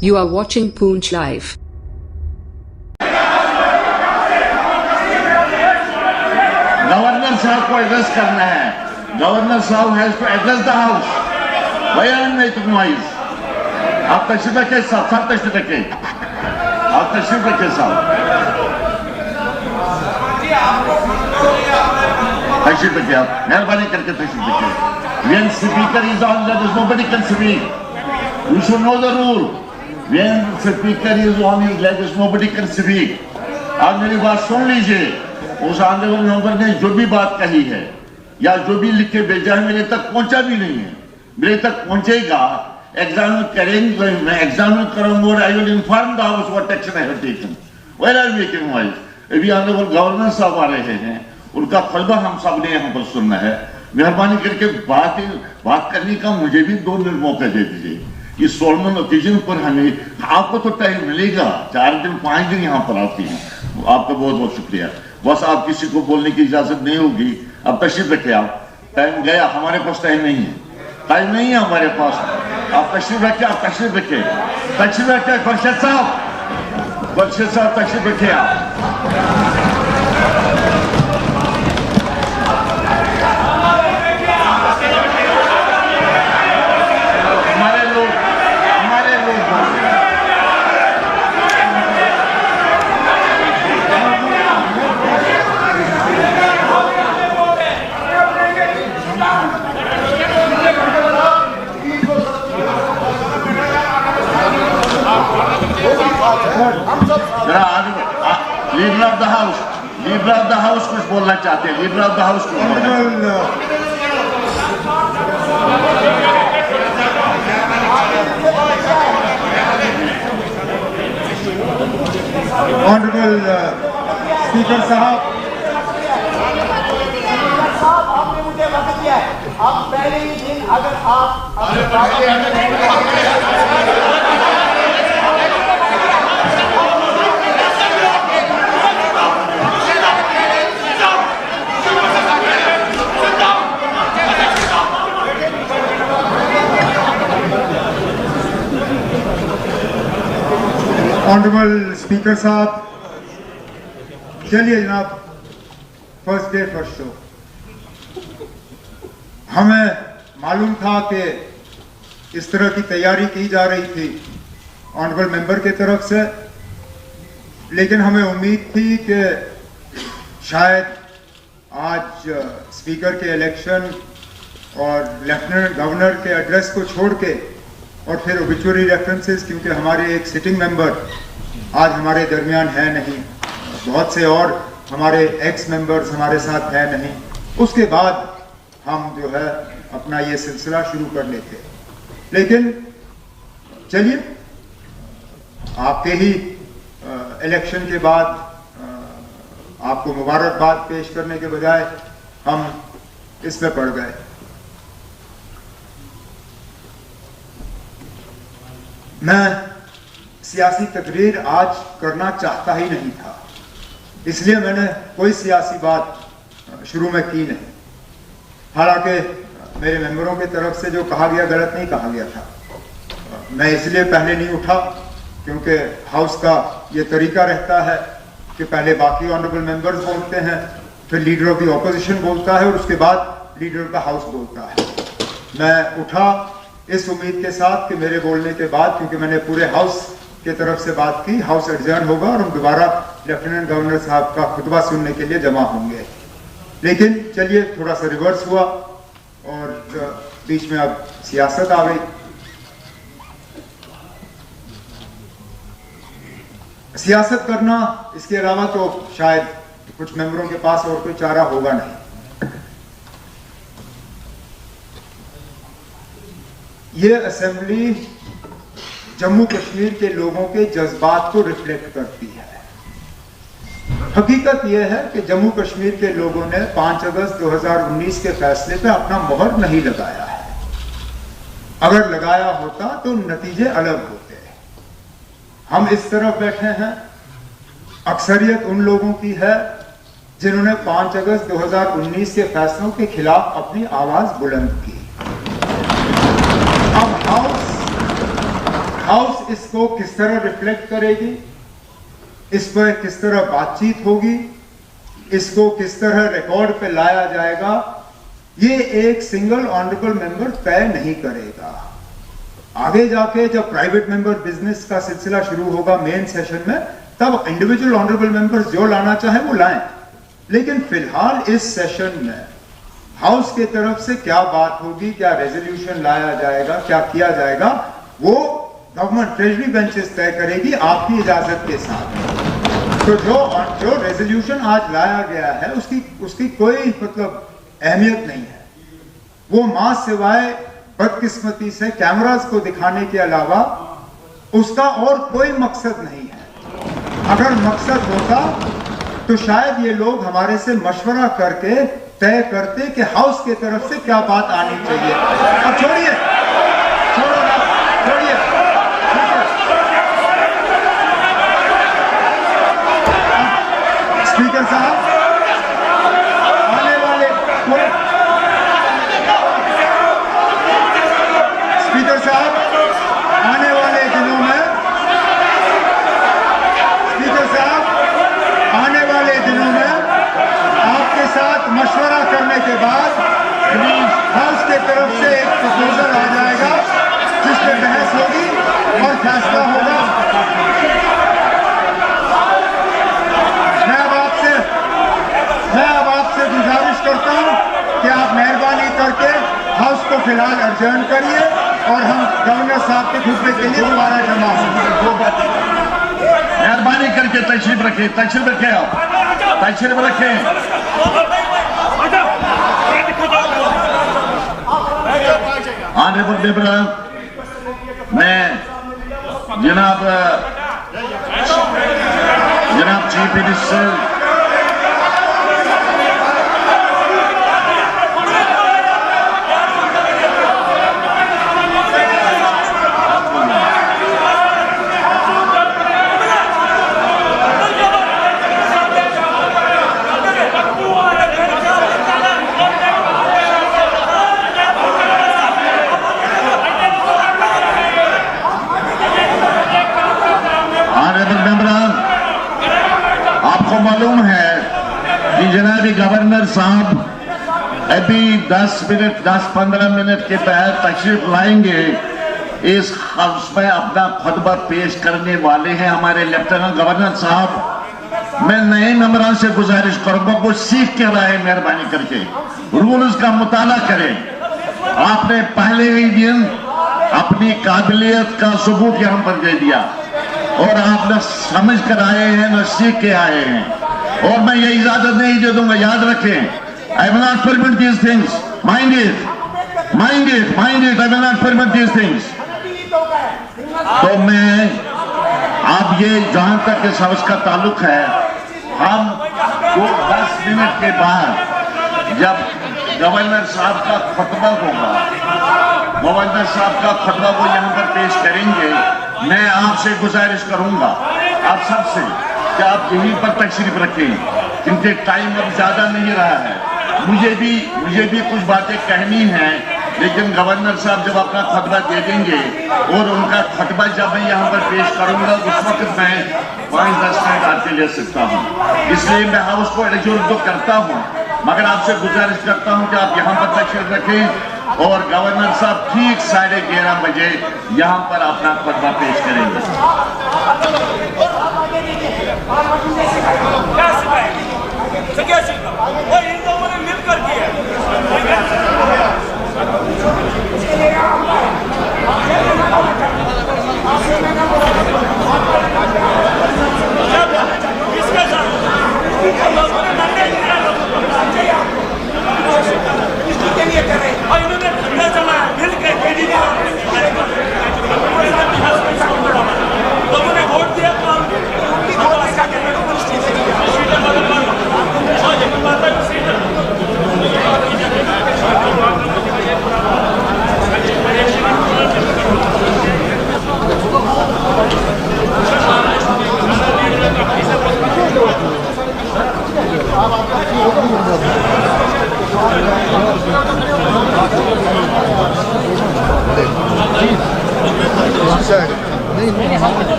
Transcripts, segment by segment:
You are watching Poonch Live. Governor साहब को address करना है. गवर्नर साहब has to address the house. Why are you making noise? आप तशरीफ रखें साहब, सब तशरीफ रखें. आप तशरीफ रखें साहब. तशरीफ रखें आप. मेहरबानी करके तशरीफ रखें. When speaker is on, there is nobody can speak. You should know the rule. When speaker is on his legs, nobody can speak. आप मेरी बात सुन लीजिए. उस ऑनरेबल मेंबर ने जो भी बात कही है या जो भी लिख के भेजा है मेरे तक पहुंचा भी नहीं है. मेरे तक पहुंचेगा, एग्जामिन करेंगे, मैं एग्जामिन करूंगा और I will inform the house what action I have taken. Where are making noise? अभी ऑनरेबल गवर्नर साहब आ रहे हैं, उनका फलबा हम सब ने यहाँ पर सुनना है. मेहरबानी करके बात करने का मुझे भी 2 मिनट मौका दे दीजिए. इस सोलमन ओकेजन पर हमें, आपको तो टाइम मिलेगा, 4 दिन 5 दिन यहाँ पर आती हैं. आपका बहुत बहुत शुक्रिया. बस आप किसी को बोलने की इजाजत नहीं होगी. अब तशरीफ रखे आप. टाइम गया, हमारे पास टाइम नहीं है. टाइम नहीं है हमारे पास. आप तशरीफ रखे, आप तशरीफ रखे. तशरीफ रखे खुर्शीद साहब. खुर्शीद साहब तशरीफ रखे आप. लीडर ऑफ द हाउस कुछ बोलना चाहते हैं. लीडर ऑफ द हाउस कुछ ऑनरेबल स्पीकर साहब, आपने मुझे वक्त दिया है. आप पहले ही दिन अगर आप ऑनरेबल स्पीकर साहब, चलिए जनाब, फर्स्ट डे फर्स्ट शो. हमें मालूम था कि इस तरह की तैयारी की जा रही थी ऑनरेबल मेंबर की तरफ से, लेकिन हमें उम्मीद थी कि शायद आज स्पीकर के इलेक्शन और लेफ्टिनेंट गवर्नर के एड्रेस को छोड़ के और फिर ओबिचुअरी रेफरेंसेस, क्योंकि हमारे एक सिटिंग मेंबर आज हमारे दरमियान है नहीं, बहुत से और हमारे एक्स मेंबर्स हमारे साथ है नहीं, उसके बाद हम जो है अपना ये सिलसिला शुरू कर लेते. लेकिन चलिए, आपके ही इलेक्शन के बाद आपको मुबारकबाद पेश करने के बजाय हम इसमें पड़ गए. मैं सियासी तकरीर आज करना चाहता ही नहीं था, इसलिए मैंने कोई सियासी बात शुरू में की नहीं. हालांकि मेरे मेंबरों की तरफ से जो कहा गया गलत नहीं कहा गया था. मैं इसलिए पहले नहीं उठा क्योंकि हाउस का ये तरीका रहता है कि पहले बाकी ऑनरेबल मेंबर्स बोलते हैं, फिर लीडर ऑफ द ऑपोजिशन बोलता है और उसके बाद लीडर ऑफ द हाउस बोलता है. मैं उठा इस उम्मीद के साथ कि मेरे बोलने के बाद, क्योंकि मैंने पूरे हाउस की तरफ से बात की, हाउस एडजर्न होगा और हम दोबारा लेफ्टिनेंट गवर्नर साहब का खुतबा सुनने के लिए जमा होंगे. लेकिन चलिए, थोड़ा सा रिवर्स हुआ और बीच में अब सियासत आ गई. सियासत करना, इसके अलावा तो शायद कुछ मेंबरों के पास और कोई चारा होगा नहीं. ये असेंबली जम्मू कश्मीर के लोगों के जज्बात को रिफ्लेक्ट करती है. हकीकत यह है कि जम्मू कश्मीर के लोगों ने 5 अगस्त 2019 के फैसले पे अपना मोहर नहीं लगाया है. अगर लगाया होता तो नतीजे अलग होते. हम इस तरफ बैठे हैं, अक्सरियत उन लोगों की है जिन्होंने 5 अगस्त 2019 के फैसलों के खिलाफ अपनी आवाज बुलंद की. अब हाउस हाउस इसको किस तरह रिफ्लेक्ट करेगी, इस पर किस तरह बातचीत होगी, इसको किस तरह रिकॉर्ड पे लाया जाएगा, ये एक सिंगल ऑनरेबल मेंबर तय नहीं करेगा। आगे जाके जब प्राइवेट मेंबर बिजनेस का सिलसिला शुरू होगा मेन सेशन में, तब इंडिविजुअल ऑनरेबल मेंबर्स जो लाना चाहे वो लाएं। लेकिन फिलहाल इस सेशन में हाउस के तरफ से क्या बात होगी, क्या रेजोल्यूशन लाया जाएगा, क्या किया जाएगा, वो गवर्नमेंट ट्रेजरी बेंचेस तय करेगी आपकी इजाजत के साथ। तो जो रेजोल्यूशन आज लाया गया है उसकी कोई मतलब अहमियत नहीं है। वो मां सिवाय बदकिस्मती से कैमरास को दिखाने के अलावा उसका और कोई मकसद नहीं है। अगर मकसद होता तो शायद ये लोग हमारे से मशवरा करके तय करते कि हाउस के तरफ से क्या बात आनी चाहिए। अब छोड़िए, छोड़ो ना, छोड़िए। स्पीकर साहब, आने वाले स्पीकर साहब आने वाले दिनों में स्पीकर साहब आने वाले दिनों में आपके साथ मशवरा करने के बाद हाउस के तरफ से एक प्रपोजल आ जाएगा जिस पर बहस होगी और फैसला होगा। मैं अब आपसे गुजारिश करता हूं कि आप मेहरबानी करके हाउस को फिलहाल अर्जन करिए और हम गवर्नर साहब के खुतबे के लिए दोबारा जमा होंगे। मेहरबानी करके तशरीफ रखें, तशरीफ रखें, आप तशरीफ रखें। ऑनरेबल मेंबर, मैं जनाब चीफ मिनिस्टर मालूम है कि जनाब गवर्नर साहब अभी 10-15 मिनट के तहत तशरीफ लाएंगे। इस हाउस में अपना खुतबा पेश करने वाले हैं हमारे लेफ्टिनेंट गवर्नर साहब। मैं नए मेंबरों से गुजारिश करूंगा वो सीख के रहे, मेहरबानी करके रूल्स का मुताला करें। आपने पहले ही दिन अपनी काबिलियत का सबूत यहां पर दे दिया और आप न समझ कर आए हैं न सीख के आए हैं, और मैं ये इजाजत नहीं दे दूंगा। याद रखें, I will not permit these things, mind it, mind it, mind it, I will not permit these things. तो मैं आप ये जहां तक इस हाउस का ताल्लुक है, हम 10 मिनट के बाद जब गवर्नर साहब का खुतबा होगा, गवर्नर साहब का खुतबा वो यहां पर पेश करेंगे, मैं आपसे गुजारिश करूंगा आप सबसे कि आप यहीं पर तशरीफ रखें क्योंकि टाइम अब ज्यादा नहीं रहा है। मुझे भी कुछ बातें कहनी हैं, लेकिन गवर्नर साहब जब अपना खुतबा दे देंगे और उनका खुतबा जब मैं यहाँ पर पेश करूंगा उस वक्त मैं 5-10 मिनट आपके ले सकता हूँ। इसलिए मैं हाउस को एडजोर्न तो करता हूँ, मगर आपसे गुजारिश करता हूँ कि आप यहाँ पर तशरीफ रखें और गवर्नर साहब ठीक 11:30 बजे यहाँ पर अपना खुतबा पेश करेंगे। मिलकर किया सर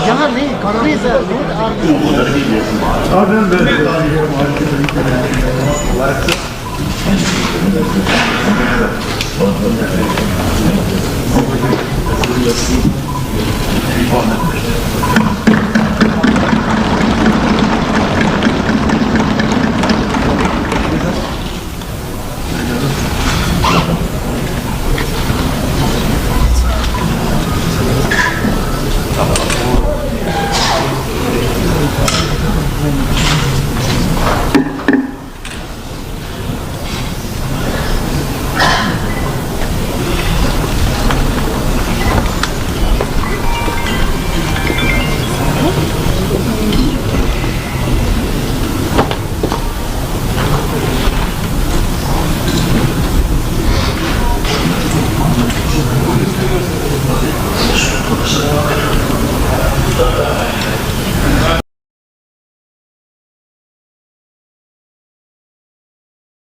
यहाँ नहीं कंट्री से Thank you.